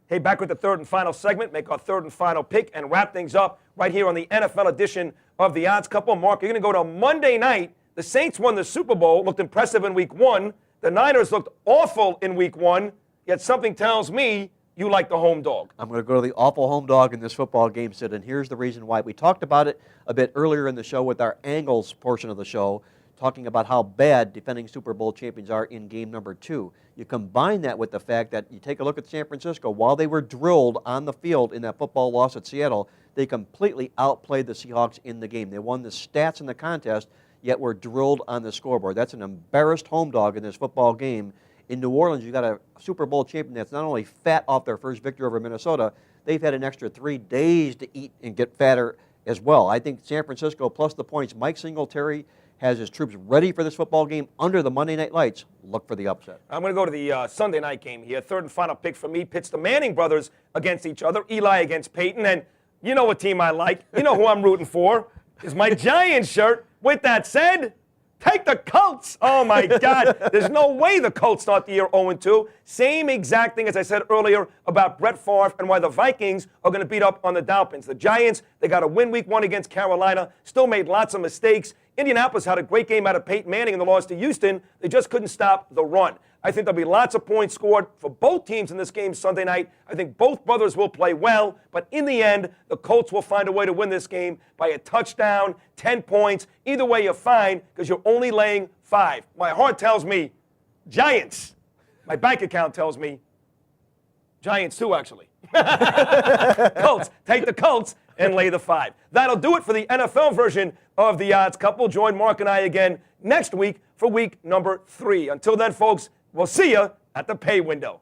Hey, back with the third and final segment, make our third and final pick and wrap things up right here on the NFL edition of The Odds Couple. Mark, you're going to go to Monday night. The Saints won the Super Bowl, looked impressive in week 1. The Niners looked awful in week 1, yet something tells me you like the home dog. I'm going to go to the awful home dog in this football game, Sid, and here's the reason why. We talked about it a bit earlier in the show with our angles portion of the show, talking about how bad defending Super Bowl champions are in game number 2. You combine that with the fact that you take a look at San Francisco. While they were drilled on the field in that football loss at Seattle, they completely outplayed the Seahawks in the game. They won the stats in the contest, yet were drilled on the scoreboard. That's an embarrassed home dog in this football game. In New Orleans, you got a Super Bowl champion that's not only fat off their first victory over Minnesota, they've had an extra 3 days to eat and get fatter as well. I think San Francisco plus the points. Mike Singletary has his troops ready for this football game under the Monday night lights. Look for the upset. I'm going to go to the Sunday night game here. Third and final pick for me pits the Manning brothers against each other. Eli against Peyton. And you know what team I like. You know who I'm rooting for. Is my Giants shirt. With that said, take the Colts. Oh, my God. There's no way the Colts start the year 0-2. Same exact thing as I said earlier about Brett Favre and why the Vikings are going to beat up on the Dolphins. The Giants, they got a win week 1 against Carolina, still made lots of mistakes. Indianapolis had a great game out of Peyton Manning in the loss to Houston. They just couldn't stop the run. I think there'll be lots of points scored for both teams in this game Sunday night. I think both brothers will play well, but in the end, the Colts will find a way to win this game by a touchdown, 10 points. Either way, you're fine because you're only laying 5. My heart tells me Giants. My bank account tells me Giants too, actually. Colts. Take the Colts and lay the 5. That'll do it for the NFL version of The Odds Couple. Join Mark and I again next week for week number 3. Until then, folks, we'll see you at the pay window.